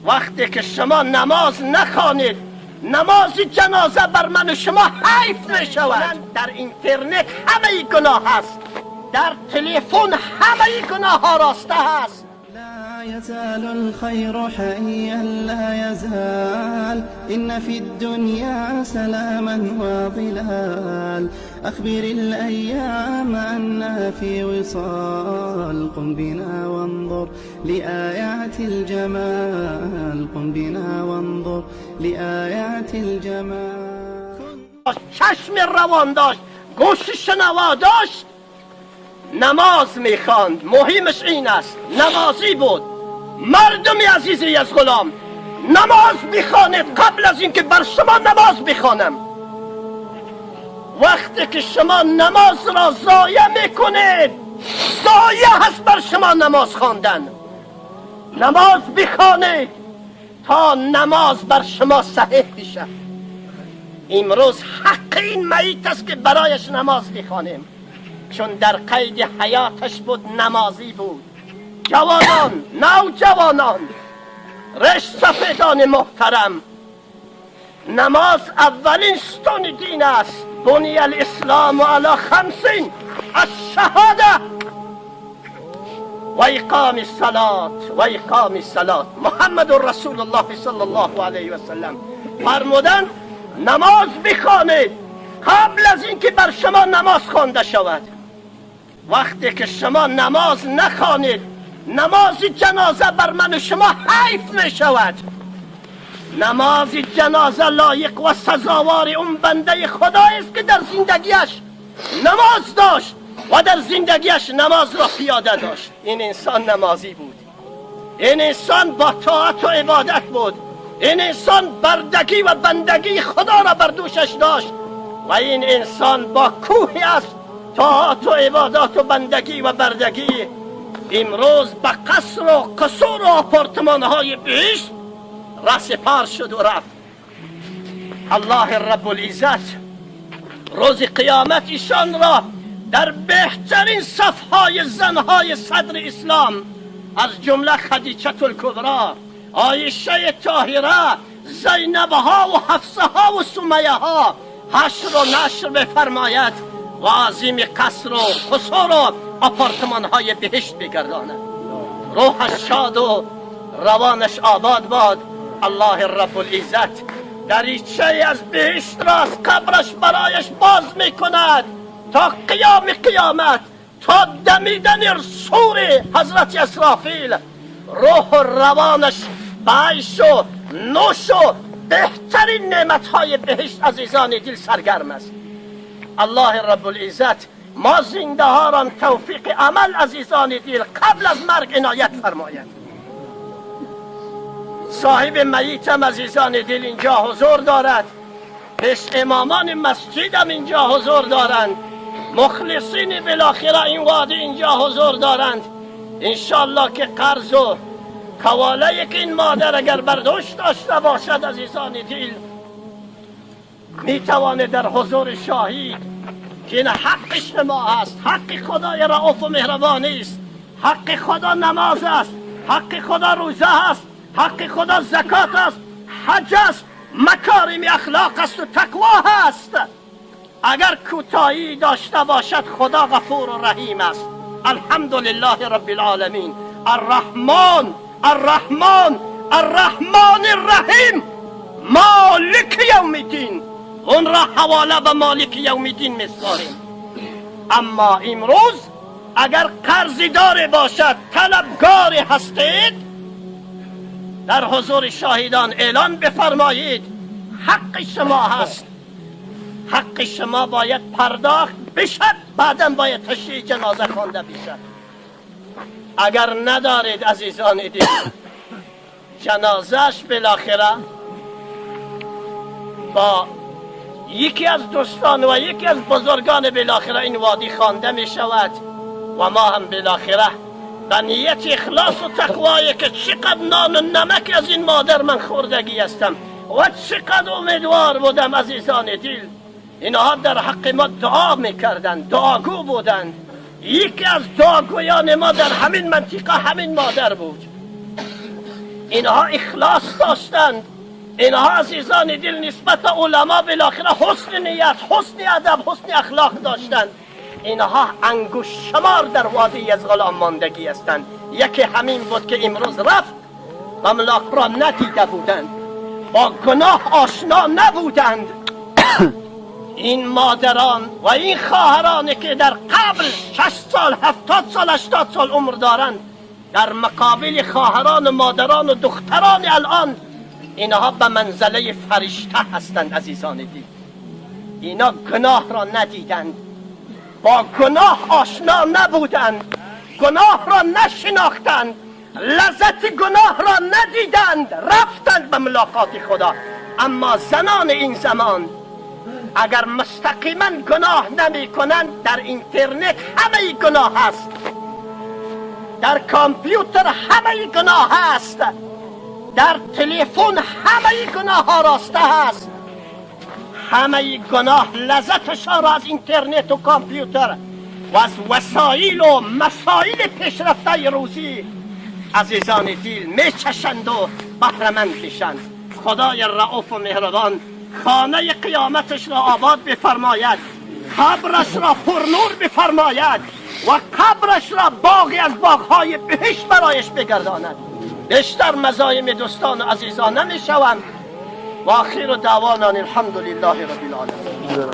وقتی که شما نماز نخوانید، نماز جنازه بر من و شما حیف می شود. در اینترنت همه گناه هست، در تلفن همه گناه ها راسته هست. لا يزال الخير حيا لا يزال إن في الدنيا سلاما وظلال أخبر الأيام أنها في وصال قم بنا وانظر لآيات الجمال قم بنا وانظر لآيات الجمال. چشم روان داشت، گوش شنوا داشت، نماز میخواند. مهمش این است، نمازی بود. مردمی عزیزی از غلام، نماز بخوانید قبل از اینکه بر شما نماز بخوانم. وقتی که شما نماز را ضایع میکنید، ضایع هست بر شما نماز خواندن. نماز بخوانید تا نماز بر شما صحیح بشه. امروز حق این میت است که برایش نماز بخوانیم، چون در قید حیاتش بود، نمازی بود. جوانان، نوجوانان، ریش سفیدان محترم، نماز اولین ستون دین است. بنی الاسلام علی خمسین: الشهاده و اقام الصلاة و اقام الصلاة. محمد رسول الله صلی الله علیه و سلم فرمودند نماز بخوانید قبل از اینکه بر شما نماز خوانده شود. وقتی که شما نماز نخوانید، نماز جنازه بر من و شما حیف می شود. نماز جنازه لایق و سزاوار اون بنده خدایی است که در زندگیش نماز داشت و در زندگیش نماز را پیاده داشت. این انسان نمازی بود، این انسان با طاعت و عبادت بود، این انسان بردگی و بندگی خدا را بر دوشش داشت و این انسان با کوهی است طاعت و عبادات و بندگی و بردگی. امروز به قصر و قصور و آپارتمان های بهشت رسپار شد و رفت. الله رب العزت روز قیامت ایشان را در بهترین صفهای زنهای صدر اسلام از جمله خدیجه الکبری، عایشه طاهره، زینب ها و حفصه ها و سمیه ها حشر و نشر بفرماید و عظیم قصر و قصور و آپارتمان های بهشت بگرداند. روحش شاد و روانش آباد باد. الله رب العزت دریچه از بهشت را از قبرش برایش باز میکند تا قیام قیامت، تا دمیدن صور حضرت اسرافیل. روح و روانش به عیش و نوش و بهترین نعمتهای بهشت عزیزان دل سرگرم است. الله رب العزت ما زنده ها را توفیق عمل عزیزان دل قبل از مرگ عنایت فرماید. صاحب میتم عزیزان دل اینجا حضور دارد، پیش امامان مسجد هم اینجا حضور دارند، مخلصین بالاخره این وادی اینجا حضور دارند. انشالله که قرض و کواله که این مادر اگر برداشت داشته باشد عزیزان دل میتوانه در حضور شاهی که این حق شما است، حق خدای رؤوف و مهربانی است، حق خدا نماز است، حق خدا روزه است، حق خدا زکات است، حج است، مکارم اخلاق است و تقوا است. اگر کوتاهی داشته باشد خدا غفور و رحیم است. الحمدلله رب العالمین الرحمن الرحمن الرحمن الرحیم مالک یوم الدین. اون را حواله به مالک یوم الدین می‌سپاریم. اما امروز اگر قرضی دار باشد، طلبگار هستید، در حضور شاهدان اعلان بفرمایید حق شما هست، حق شما باید پرداخت بشد، بعدم باید تشییع جنازه خوانده بشد. اگر ندارید عزیزان دل، جنازهش بالاخره با یکی از دوستان و یکی از بزرگان بالاخره این وادی خوانده می شود و ما هم بالاخره به نیت اخلاص و تقوایی که چقدر نان و نمک از این مادر من خوردگی هستم و چقدر امیدوار بودم عزیزان دل. اینها در حق ما دعا میکردند، دعاگو بودند. یکی از دعاگویان ما در همین منطقه همین مادر بود. اینها اخلاص داشتند، اینها عزیزان دل نسبت علما بالاخره حسن نیت، حسن ادب، حسن اخلاق داشتند. اینها انگوش شمار در وادی از غلام ماندگی هستند. یکی همین بود که امروز رفت و املاک را ندیده بودند، با گناه آشنا نبودند. این مادران و این خواهرانی که در قبل 6 سال 70 سال 80 سال عمر دارند، در مقابل خواهران و مادران و دختران الان، اینها به منزله فرشته هستند. عزیزان دید، اینا گناه را ندیدند، با گناه آشنا نبودند، گناه را نشناختند، لذت گناه را ندیدند، رفتند به ملاقات خدا. اما زنان این زمان اگر مستقیما گناه نمی کنند، در اینترنت همه گناه هست، در کامپیوتر همه گناه هست، در تلفن همه گناه ها راسته هست. همه گناه لذتشان را از اینترنت و کامپیوتر و از وسایل و مسائل پیشرفته روزی عزیزان دل می چشند و بهره‌مند میشند. خدای رؤوف و مهربان خانه قیامتش را آباد بفرماید، قبرش را پرنور بفرماید و قبرش را باغی از باغهای بهشت برایش بگرداند. بیشتر مزایم دوستان و عزیزان نمی شوم و آخر دعوانا الحمدلله رب العالمین.